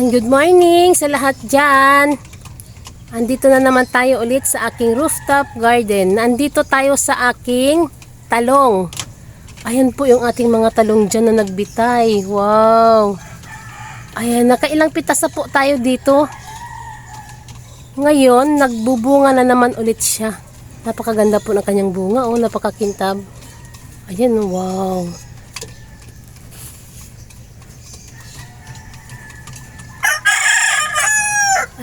Ayan, good morning sa lahat dyan. Andito na naman tayo ulit sa aking rooftop garden. Nandito tayo sa aking talong. Ayan po yung ating mga talong dyan na nagbitay. Wow! Ayan, nakailang pitas na po tayo dito. Ngayon, nagbubunga na naman ulit siya. Napakaganda po ng kanyang bunga. Oh, napakakintab. Ayan, wow!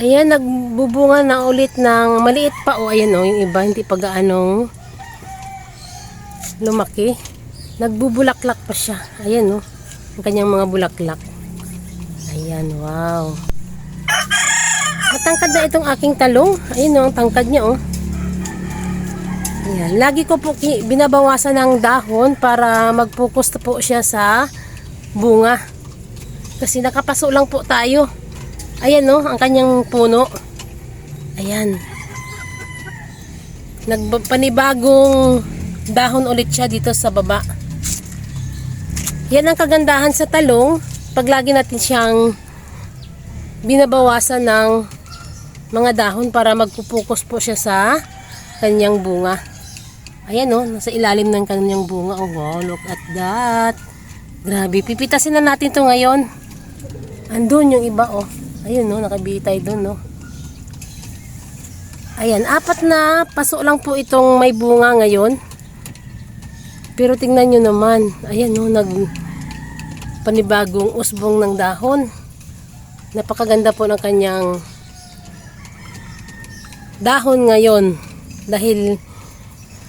Ayan, nagbubunga na ulit ng maliit pa. O, ayan o, yung iba hindi pa gaanong lumaki. Nagbubulaklak pa siya. Ayan o, ang kanyang mga bulaklak. Ayan, wow. Matangkad na itong aking talong. Ayan o, ang tangkad niya o. Ayan, lagi ko po binabawasan ng dahon para mag-focus po siya sa bunga. Kasi nakapaso lang po tayo. Ayan no, ang kanyang puno. Ayan. Nagpanibagong dahon ulit siya dito sa baba. Yan ang kagandahan sa talong. Pag lagi natin siyang binabawasan ng mga dahon para magpupukus po siya sa kanyang bunga. Ayan no, nasa ilalim ng kanyang bunga. Oh wow, look at that. Grabe, pipitasin na natin to ngayon. Andun yung iba oh. Ayun no, nakabitay doon no. Ayan, 4 na paso lang po itong may bunga ngayon. Pero tingnan nyo naman, ayan no, panibagong usbong ng dahon. Napakaganda po ng kanyang dahon ngayon. Dahil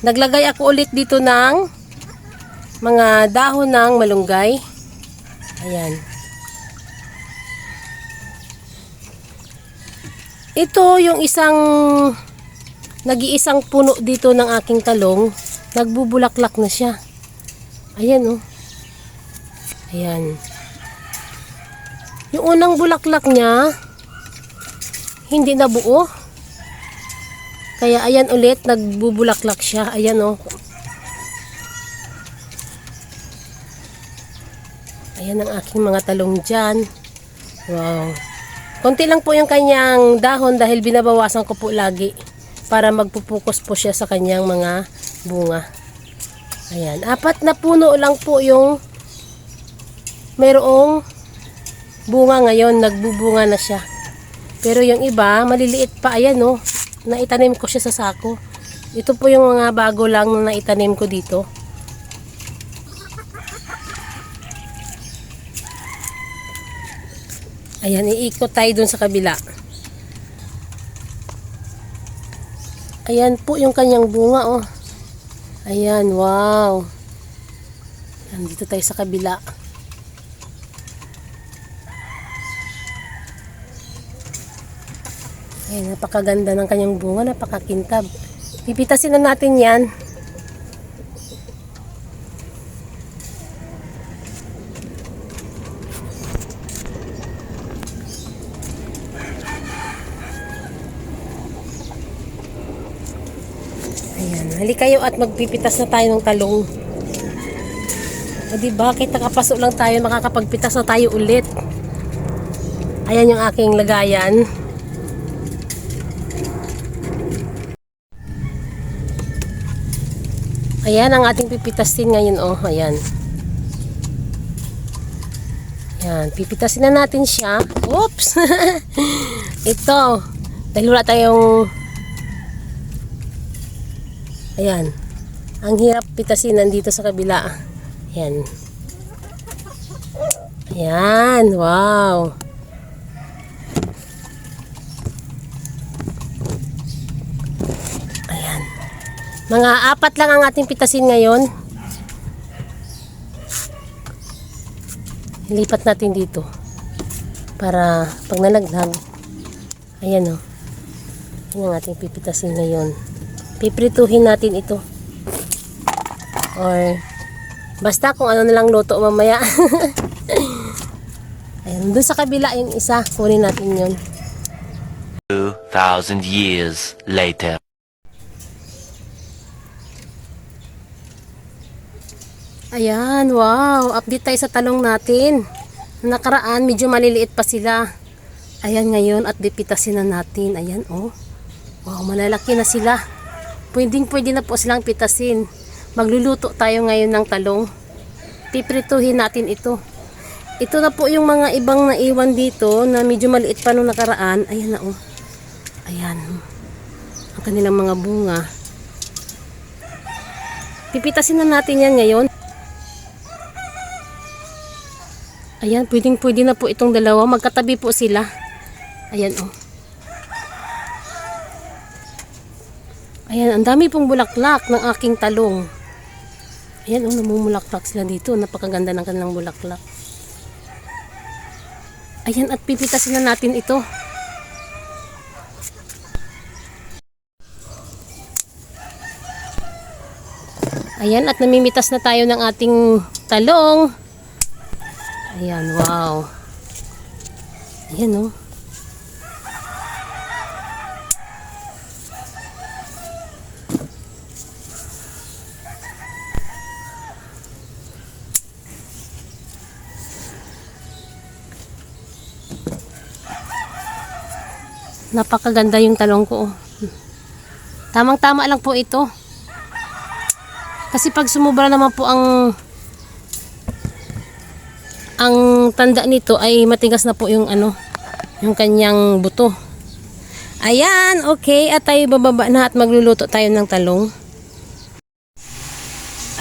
naglagay ako ulit dito ng mga dahon ng malunggay. Ayan. Ito yung nag-iisang puno dito ng aking talong. Nagbubulaklak na siya. Ayan oh. Ayan. Yung unang bulaklak niya, hindi na buo. Kaya ayan ulit, nagbubulaklak siya. Ayan oh. Ayan ang aking mga talong dyan. Wow. Konti lang po yung kanyang dahon dahil binabawasan ko po lagi para magpupukus po siya sa kanyang mga bunga. Ayan, 4 na puno lang po yung mayroong bunga ngayon, nagbubunga na siya. Pero yung iba, maliliit pa, ayan no, naitanim ko siya sa sako. Ito po yung mga bago lang na naitanim ko dito. Ayan, iikot tayo dun sa kabila. Ayan po yung kanyang bunga, oh. Ayan, wow. Ayan, dito tayo sa kabila. Ayan, napakaganda ng kanyang bunga, napakakintab. Pipitasin na natin yan. Ayan, halika kayo at magpipitas na tayo ng talong. O diba, kahit nakapaso lang tayo, makakapagpitas na tayo ulit. Ayan yung aking lagayan. Ayan ang ating pipitasin ngayon oh, ayan. Ayan, pipitasin na natin siya. Oops! Ito, dahil wala tayong ayan, ang hirap pitasin nandito sa kabila. Ayan. Ayan, wow. Ayan. Mga 4 lang ang ating pitasin ngayon. Lipat natin dito. Para pag nalaglag, ayan o. Ayan ang ating pipitasin ngayon. Piprituhin natin ito. Or basta kung ano na lang luto mamaya. Ayan, doon sa kabila yung isa, kunin natin yun. 2,000 years later. Ayan, wow. Update tayo sa talong natin. Nakaraan, medyo maliliit pa sila. Ayan ngayon at pipitasin na natin. Ayan oh. Wow, malalaki na sila. Pwede na po silang pitasin. Magluluto tayo ngayon ng talong. Piprituhin natin ito. Ito na po yung mga ibang naiwan dito na medyo maliit pa nung nakaraan. Ayan na oh. Ayan. Ang kanilang mga bunga. Pipitasin na natin yan ngayon. Ayan, pwede na po itong dalawa. Magkatabi po sila. Ayan oh. Ayan, ang dami pong bulaklak ng aking talong. Ayan oh, namumulaklak sila dito. Napakaganda ng kanilang bulaklak. Ayan, at pipitasin na natin ito. Ayan, at namimitas na tayo ng ating talong. Ayan, wow. Ayan, oh. Napakaganda yung talong ko, oh. Tamang-tama lang po ito. Kasi pag sumubra naman po ang tanda nito ay matigas na po yung yung kanyang buto. Ayan, okay, at tayo bababa na at magluluto tayo ng talong.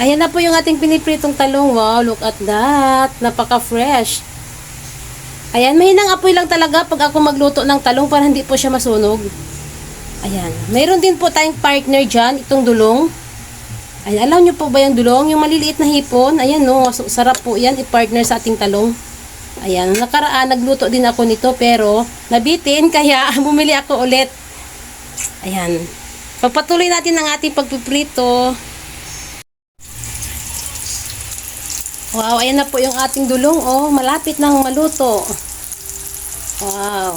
Ayan na po yung ating pinipritong talong. Wow, look at that. Napaka-fresh. Ayan, mahinang apoy lang talaga pag ako magluto ng talong para hindi po siya masunog. Ayan, mayroon din po tayong partner dyan, itong dulong. Ayan, alam nyo po ba yung dulong? Yung maliliit na hipon. Ayan no, sarap po yan i-partner sa ating talong. Ayan, nakaraan nagluto din ako nito pero nabitin kaya bumili ako ulit. Ayan, pagpatuloy natin ang ating pagpiprito. Wow, ayan na po yung ating dulong. Oh, malapit nang maluto. Wow.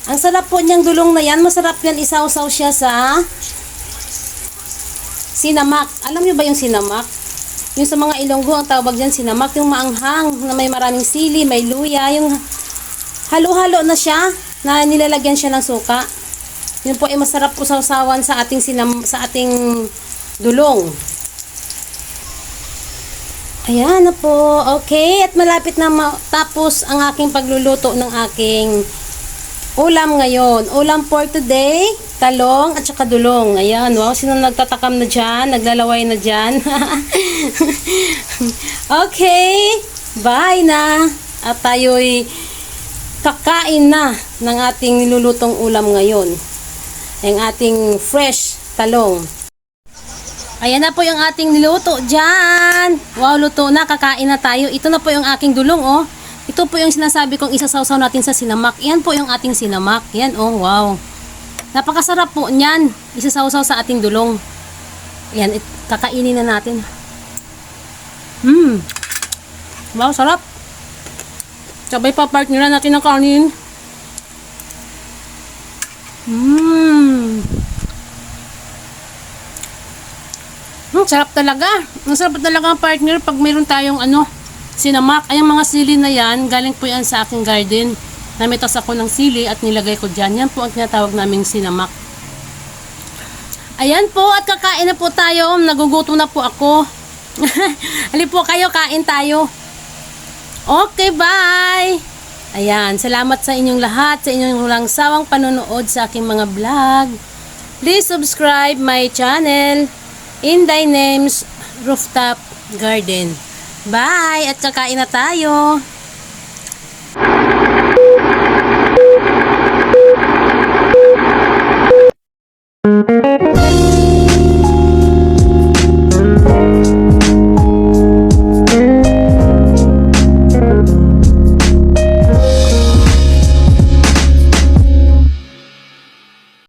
Ang sarap po niyang dulong na yan. Masarap yan, isaw-saw siya sa sinamak. Alam niyo ba yung sinamak? Yung sa mga Ilonggo, ang tawag dyan sinamak. Yung maanghang na may maraming sili, may luya. Yung halo-halo na siya, na nilalagyan siya ng suka. Yun po ay masarap po sausawan sa ating dulong. Ayan na po. Okay, at malapit na matapos ang aking pagluluto ng aking ulam ngayon. Ulam for today, talong at saka dulong. Ayan, wow, sino nagtatakam na dyan? Naglalaway na dyan? Okay, bye na. At tayo'y kakain na ng ating nilulutong ulam ngayon. Ang ating fresh talong. Ayan na po yung ating niluto dyan. Wow, luto na. Kakain na tayo. Ito na po yung aking dulong, oh. Ito po yung sinasabi kong isasawsaw natin sa sinamak. Yan po yung ating sinamak. Yan, oh, wow. Napakasarap po niyan. Isasawsaw sa ating dulong. Ayan, kakainin na natin. Wow, sarap. Sabay pa partneran natin ng kanin. Sarap talaga. Ang sarap talaga ang partner pag mayroon tayong sinamak. Ay, ang mga sili na yan, galing po yan sa aking garden. Namitas ako ng sili at nilagay ko dyan. Yan po ang tinatawag naming sinamak. Ayan po, at kakain na po tayo. Nagugutom na po ako. Halip po kayo, kain tayo. Okay, bye! Ayan, salamat sa inyong lahat, sa inyong walang sawang panonood sa aking mga vlog. Please subscribe my channel, Inday Names Rooftop Garden. Bye! At kakain na tayo.